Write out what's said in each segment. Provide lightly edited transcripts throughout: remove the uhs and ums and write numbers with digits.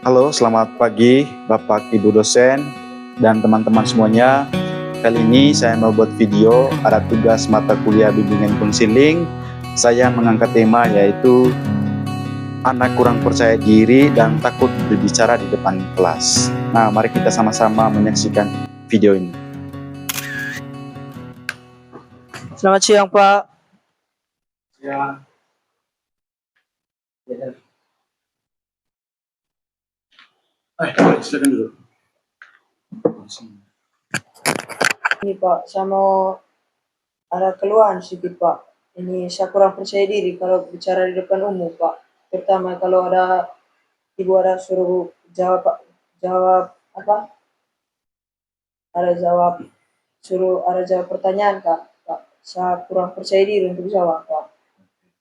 Halo, selamat pagi Bapak Ibu dosen dan teman-teman semuanya. Kali ini saya mau buat video, ada tugas mata kuliah bimbingan konseling. Saya mengangkat tema yaitu anak kurang percaya diri dan takut berbicara di depan kelas. Nah, mari kita sama-sama menyaksikan video ini. Selamat siang, Pak. Ya. Silakan dulu. Ini, Pak, saya mau ada keluhan sedikit, Pak. Ini saya kurang percaya diri kalau bicara di depan umum, Pak. Terutama kalau ada ibu ada suruh jawab, Pak. Jawab apa? Ada jawab pertanyaan, Kak. Pak, saya kurang percaya diri untuk jawab, Pak.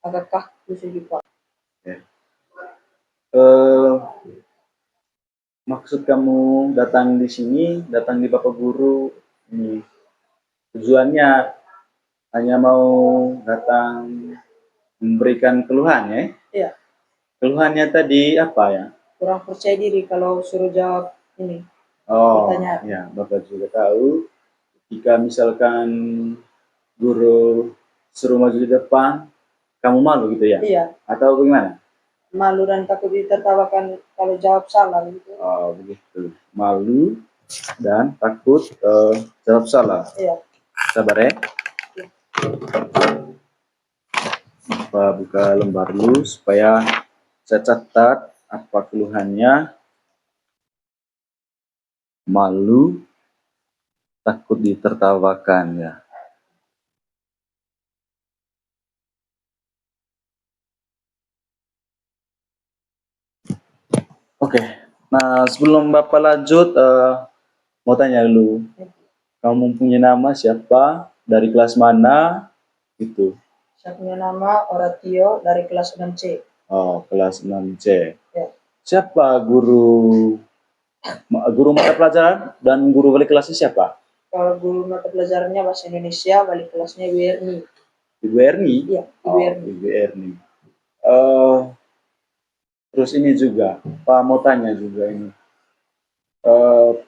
Agak kaku sedikit, Pak. Maksud kamu datang di sini, datang di Bapak Guru, ini tujuannya hanya mau datang memberikan keluhan ya? Iya, Keluhannya tadi apa ya? kurang percaya diri kalau suruh jawab ini Oh, pertanyaan. ya, Bapak juga tahu, jika misalkan guru suruh maju di depan, kamu malu gitu ya? Iya, Atau bagaimana? malu dan takut ditertawakan kalau jawab salah gitu. Oh, begitu. Malu dan takut jawab salah. Iya. Sabar ya. Bapak buka lembar dulu supaya saya catat apa keluhannya. Malu, takut ditertawakan ya. Oke, nah sebelum Bapak lanjut, mau tanya dulu, kamu mempunyai nama siapa, dari kelas mana, gitu. Saya punya nama Oratio dari kelas 6C. Oh, kelas 6C. Ya. Siapa guru mata pelajaran dan guru wali kelasnya siapa? Kalau guru mata pelajarannya bahasa Indonesia, wali kelasnya Ibu Erni. Ibu Erni? Iya, Ibu Erni. Ibu Erni. Terus ini juga, Pak mau tanya juga ini.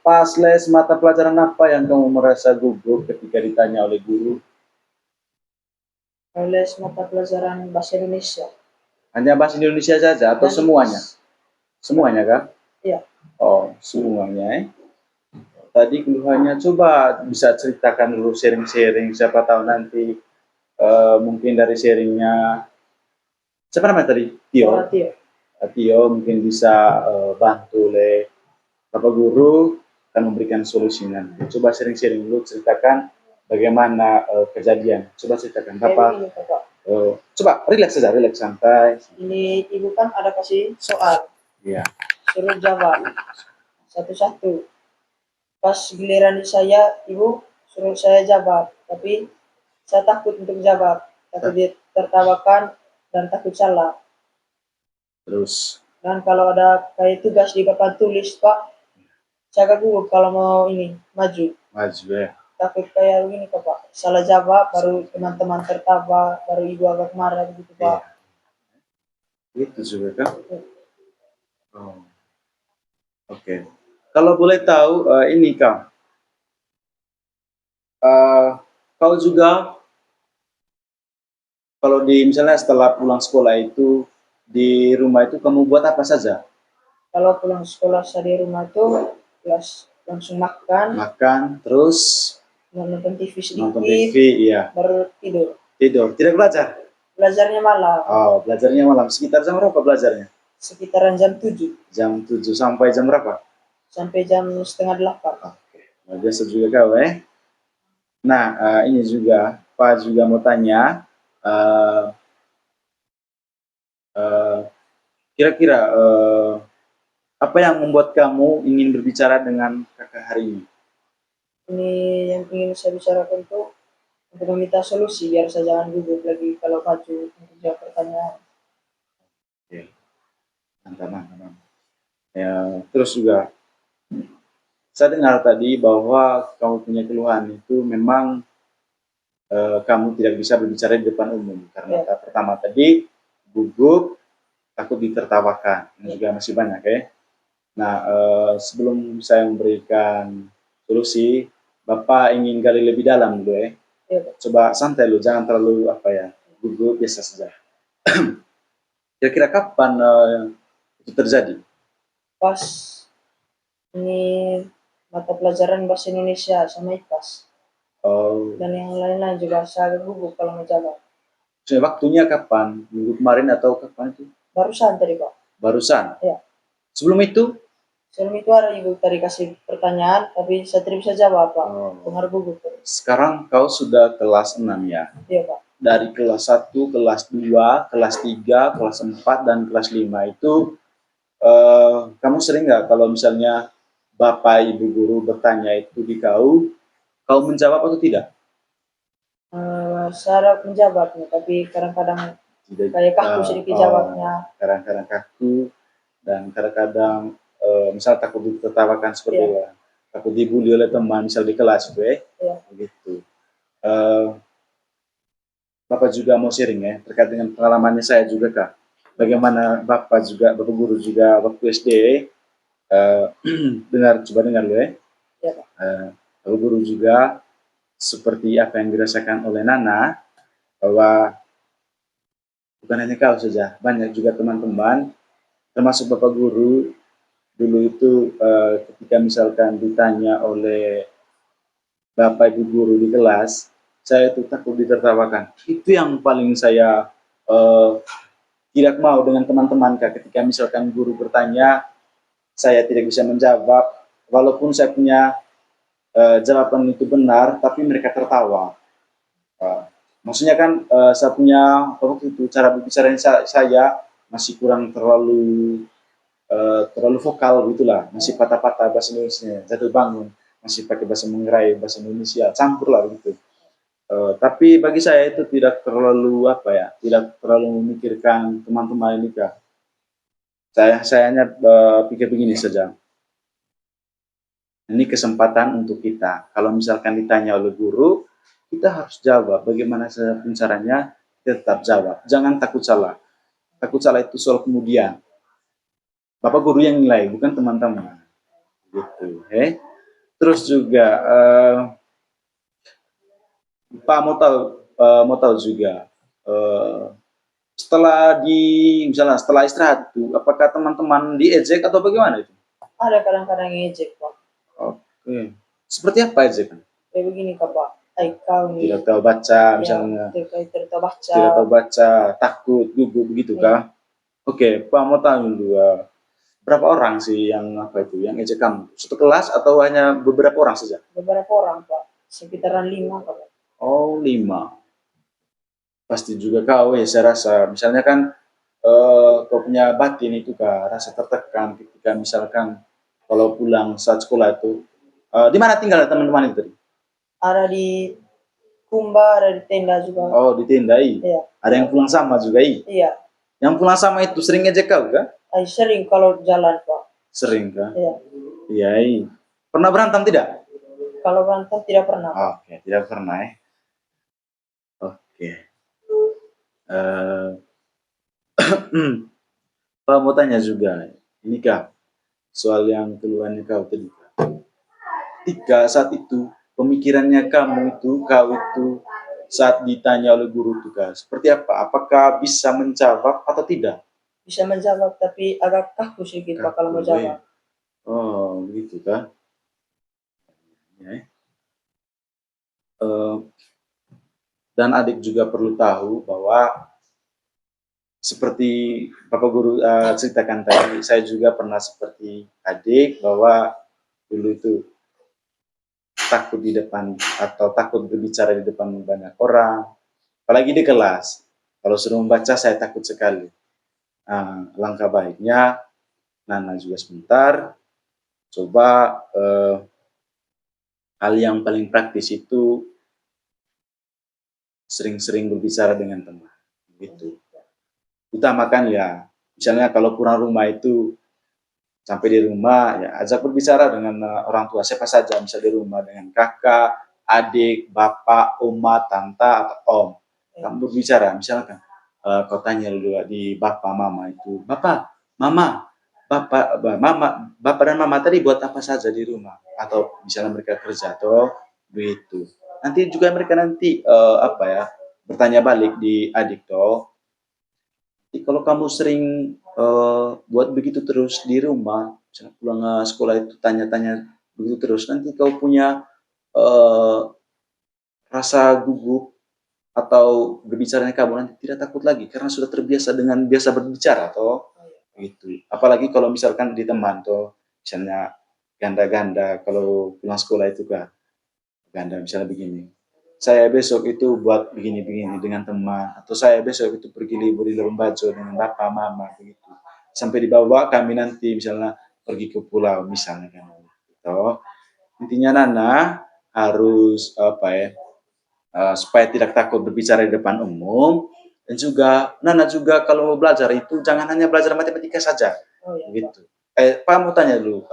Pas les mata pelajaran apa yang kamu merasa gugup ketika ditanya oleh guru? Les mata pelajaran bahasa Indonesia. Hanya bahasa Indonesia saja atau Dan semuanya? Semuanya kan? Iya. Oh, semuanya. Tadi keluhannya coba bisa ceritakan dulu, sharing-sharing, siapa tahu nanti mungkin dari sharingnya. Siapa namanya tadi? Tio. Oratio. Tio mungkin bisa bantu oleh Bapak Guru akan memberikan solusi nanti. Coba sharing-sharing dulu, ceritakan bagaimana kejadian. Coba ceritakan Bapak. Ini, Bapak. Coba relax saja, relax santai. Ini Ibu kan ada kasih soal. Iya. Suruh jawab satu-satu. Pas giliran di saya, Ibu suruh saya jawab. Tapi saya takut untuk jawab. Takut ditertawakan dan takut salah. Terus? Dan kalau ada kayak tugas di papan tulis, Pak, saya gugup kalau mau ini maju. Maju ya. Takut kayak begini kok, Pak. Salah jawab baru teman-teman tertawa, baru ibu agak marah begitu, Pak. Itu juga kan? Oh. Oke. Kalau boleh tahu ini Kang, kau juga kalau di misalnya setelah pulang sekolah itu di rumah itu kamu buat apa saja? Kalau pulang sekolah saya di rumah tuh langsung makan, terus nonton TV sedikit, nonton TV, iya. baru tidur. Tidur, tidak belajar? Belajarnya malam. Oh, belajarnya malam. Sekitar jam berapa belajarnya? Sekitaran jam 7. Jam 7 sampai jam berapa? Sampai jam setengah 8. Oke, nah, biasa juga kau Nah, ini juga, Pak juga mau tanya, kira-kira apa yang membuat kamu ingin berbicara dengan kakak hari ini? Ini yang ingin saya bicarakan tuh untuk meminta solusi biar saya jangan gugup lagi kalau maju untuk jawab pertanyaan. Oke, mantap. Ya, terus juga saya dengar tadi bahwa kamu punya keluhan itu memang kamu tidak bisa berbicara di depan umum karena pertama tadi gugup, takut ditertawakan, dan juga masih banyak ya. Nah, sebelum saya memberikan solusi, Bapak ingin gali lebih dalam dulu ya. Iya Pak. Coba santai lu, jangan terlalu apa ya, gugup, biasa saja. Kira-kira kapan itu terjadi? Pas ini mata pelajaran bahasa Indonesia sama IPAS Oh, dan yang lain-lain juga saya gugup kalau menjawab. waktunya kapan? Minggu kemarin atau kapan itu? Barusan tadi Pak. Barusan. Ya. Sebelum itu? Sebelum itu ada ibu tadi kasih pertanyaan, tapi saya tidak bisa jawab Pak. Oh. Pengaruh gugup. Sekarang kau sudah kelas 6 ya? Iya Pak. Dari kelas 1, kelas 2, kelas 3, kelas 4, dan kelas 5 itu kamu sering nggak kalau misalnya Bapak Ibu guru bertanya itu di kau menjawab atau tidak? Saya menjawabnya, tapi kadang-kadang Tidak. kayak kaku sedikit jawabnya. Kadang-kadang kaku dan kadang-kadang misal takut ditertawakan seperti itu, takut dibully oleh teman misal di kelas, begitu. Bapak juga mau sharing ya terkait dengan pengalamannya saya juga Kak. Bagaimana Bapak guru juga waktu SD coba dengar lo ya. Ya Pak. Bapak guru juga seperti apa yang dirasakan oleh Nana, bahwa bukan hanya kau saja, banyak juga teman-teman, termasuk Bapak guru, dulu itu ketika misalkan ditanya oleh Bapak Ibu guru di kelas, saya itu takut ditertawakan. Itu yang paling saya tidak mau dengan teman-teman Kak, ketika misalkan guru bertanya, saya tidak bisa menjawab, walaupun saya punya jawaban itu benar, tapi mereka tertawa. Maksudnya kan saya punya waktu itu cara berbicara saya masih kurang terlalu vokal gitulah, masih patah-patah bahasa Indonesia, jatuh bangun, masih pakai bahasa mengerai, bahasa Indonesia, campur lah gitu. Tapi bagi saya itu tidak terlalu tidak terlalu memikirkan teman-teman ini Kak. Saya hanya pikir begini saja. Ini kesempatan untuk kita. Kalau misalkan ditanya oleh guru, kita harus jawab. Bagaimana caranya? Tetap jawab. Jangan takut salah. Takut salah itu soal kemudian. Bapak guru yang nilai, bukan teman-teman. Gitu. Terus juga, Pak mau tahu juga. Misalnya setelah istirahat itu, apakah teman-teman diejek atau bagaimana itu? Ada kadang-kadang ngejek Pak. Oke. Seperti apa ejekan? Kayak begini Pak. Kau nih. Tidak tahu baca, misalnya. Tidak tahu baca. Tidak tahu baca, takut, gugup, begitu kah? Oke, Pak mau tahu dulu, berapa orang sih yang yang ejek kamu? Satu kelas atau hanya beberapa orang saja? Beberapa orang Pak. Sekitaran 5 Pak. Oh, 5. Pasti juga kau ya, saya rasa. Misalnya kan kau punya batin itu Kak, rasa tertekan ketika misalkan kalau pulang saat sekolah itu. Di mana tinggal teman-teman itu tadi? Ada di Kumba, ada di tenda juga. Oh, di tenda. Iya. Ada yang pulang sama juga. Iya. Yang pulang sama itu sering ngejek kau kah? Sering kalau jalan Pak. Sering kah? Iya. Iya. Pernah berantem tidak? Kalau berantem tidak pernah. Oke, tidak pernah ya. Oke. Pak mau tanya juga, ini Kak, soal yang keluhannya kau tadi. Ketika saat itu pemikirannya kau itu saat ditanya oleh guru itu Kak, seperti apa? Apakah bisa menjawab atau tidak? Bisa menjawab tapi agak kaku sedikit Pak kalau mau jawab. Oh, begitu Kak. Ya. Dan adik juga perlu tahu bahwa seperti Bapak Guru ceritakan tadi, saya juga pernah seperti adik, bahwa dulu itu takut di depan atau takut berbicara di depan banyak orang, apalagi di kelas. Kalau suruh membaca saya takut sekali. Langkah baiknya Nana juga sebentar coba hal yang paling praktis itu sering-sering berbicara dengan teman, gitu. Utamakan ya, misalnya kalau pulang rumah itu sampai di rumah ya ajak berbicara dengan orang tua siapa saja, misal di rumah dengan kakak, adik, bapak, oma, tante atau om. Kamu berbicara, misalkan kau tanya dulu di bapak, mama itu, bapak, mama, bapak dan mama tadi buat apa saja di rumah, atau misalnya mereka kerja atau begitu. Nanti juga mereka nanti bertanya balik di adik toh. Jadi kalau kamu sering buat begitu terus di rumah, misalnya pulang sekolah itu tanya-tanya begitu terus, nanti kau punya eh, rasa gugup atau berbicaranya kamu nanti tidak takut lagi karena sudah terbiasa dengan biasa berbicara toh gitu. Apalagi kalau misalkan di teman toh, misalnya ganda-ganda kalau pulang sekolah itu kan ganda misalnya begini, saya besok itu buat begini-begini dengan teman, atau saya besok itu pergi libur di Labuan Bajo dengan bapak mama begitu, sampai dibawa kami nanti misalnya pergi ke pulau misalnya kan gitu. Intinya Nana harus supaya tidak takut berbicara di depan umum, dan juga Nana juga kalau belajar itu jangan hanya belajar matematika saja Oh iya, Pak. gitu. Pak mau tanya dulu,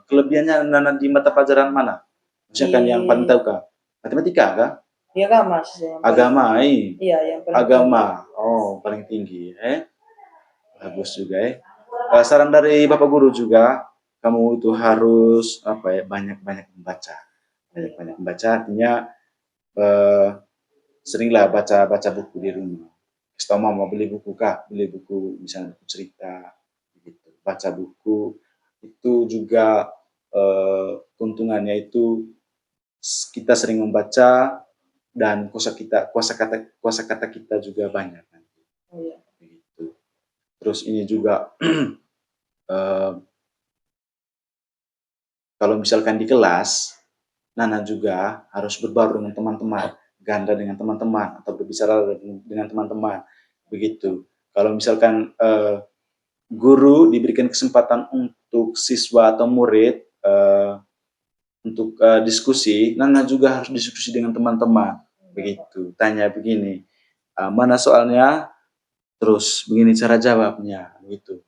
kelebihannya Nana di mata pelajaran mana? Misalkan yang paling tahu kah? Matematika kah? Di agama sih yang paling, Agama, iya yang paling tinggi. agama. Oh, paling tinggi. Bagus juga saran dari Bapak Guru juga, kamu itu harus banyak-banyak membaca. Banyak-banyak membaca artinya eh, seringlah baca-baca buku di rumah. Kasih mama beli buku kak, beli buku misalnya buku cerita, gitu. Baca buku itu juga keuntungannya itu kita sering membaca dan kuasa kata kita juga banyak nanti. Oh iya. Begitu. Terus ini juga eh, kalau misalkan di kelas, Nana juga harus berbaur dengan teman-teman, ganda dengan teman-teman, atau berbicara dengan teman-teman. Begitu. Kalau misalkan guru diberikan kesempatan untuk siswa atau murid untuk diskusi, Nana juga harus diskusi dengan teman-teman. Begitu. Tanya begini, mana soalnya, terus begini cara jawabnya. Begitu.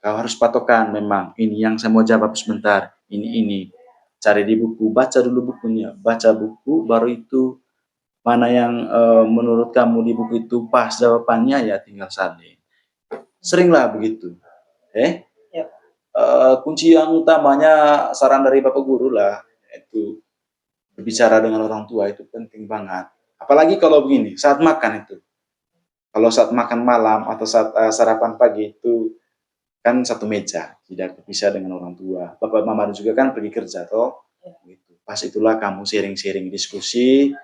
Kau harus patokan memang, ini yang saya mau jawab sebentar, ini. Cari di buku, baca dulu bukunya, baca buku, baru itu mana yang menurut kamu di buku itu pas jawabannya ya tinggal salin. Seringlah begitu. Ya. Kunci yang utamanya saran dari Bapak Guru lah, itu berbicara dengan orang tua itu penting banget. Apalagi kalau begini, saat makan itu. Kalau saat makan malam atau saat sarapan pagi itu kan satu meja, tidak berpisah dengan orang tua. Bapak mama juga kan pergi kerja toh. Gitu. Pas itulah kamu sharing-sharing diskusi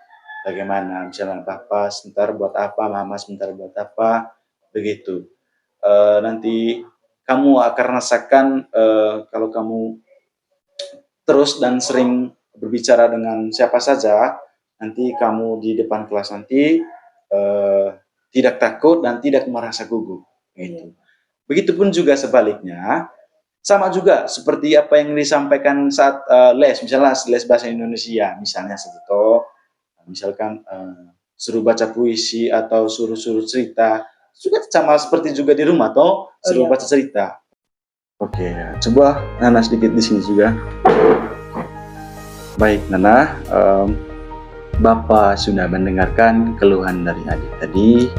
bagaimana, misalnya papa sebentar buat apa, mama sebentar buat apa, begitu. Nanti kamu akan rasakan kalau kamu terus dan sering berbicara dengan siapa saja, nanti kamu di depan kelas nanti tidak takut dan tidak merasa gugup. Gitu. Begitupun juga sebaliknya, sama juga seperti apa yang disampaikan saat les, misalnya les bahasa Indonesia, misalnya segitu, misalkan suruh baca puisi atau suruh cerita, juga sama seperti juga di rumah toh, suruh baca cerita. Oke, coba Nana sedikit di sini juga. Baik Nana, Bapak sudah mendengarkan keluhan dari adik tadi,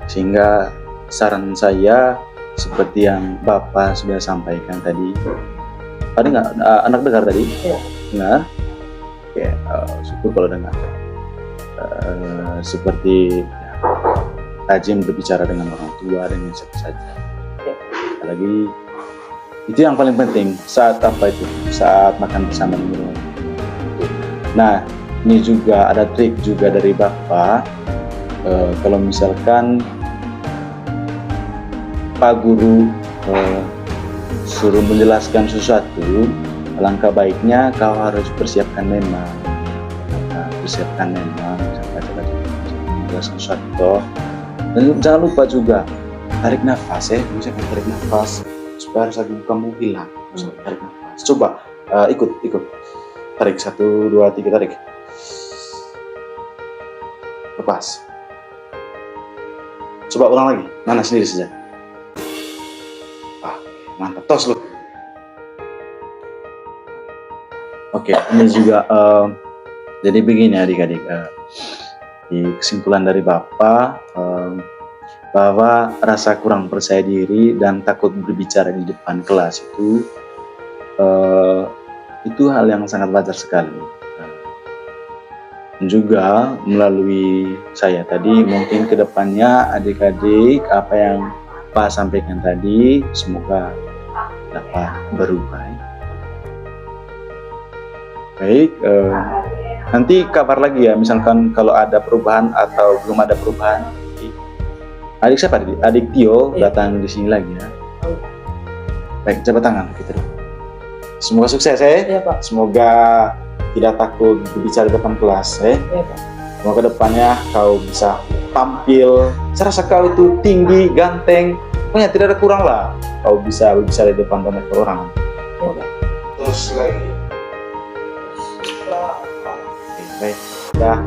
sehingga saran saya seperti yang Bapak sudah sampaikan tadi. Ada nggak anak dengar tadi? Iya. Dengar? Oke, syukur kalau dengar. Seperti rajin berbicara dengan orang tua, dengan siapa saja. Apalagi itu yang paling penting saat saat makan bersama di rumah. Nah, ini juga ada trik juga dari Bapak. Kalau misalkan Pak Guru suruh menjelaskan sesuatu, alangkah baiknya kau harus persiapkan memang, baca-baca menjelaskan sesuatu. Dan jangan lupa juga tarik nafas misalkan tarik nafas supaya rasa gugup kamu hilang. Tarik nafas. Coba ikut. Tarik 1, 2, 3 tarik. Lepas. Coba ulang lagi. Nana sendiri saja. Mantap, tos lu. Oke, ini juga jadi begini adik-adik. Di kesimpulan dari Bapak, bahwa rasa kurang percaya diri dan takut berbicara di depan kelas itu hal yang sangat wajar sekali. Dan juga melalui saya tadi, mungkin kedepannya adik-adik apa yang Pak sampaikan tadi semoga dapat berubah. Baik, nanti kabar lagi ya, misalkan kalau ada perubahan atau belum ada perubahan. Adik siapa? Adik Tio datang di sini lagi ya. Baik, jabat tangan kita. Semoga sukses ya. Iya Pak. Semoga tidak takut berbicara di depan kelas ya. Iya Pak. Semoga depannya kau bisa tampil. Saya rasa kau itu tinggi, ganteng, pokoknya tidak ada kurang lah. Kau bisa berbicara di depan banyak orang. Iya Pak. Terus lagi. Baik, dah.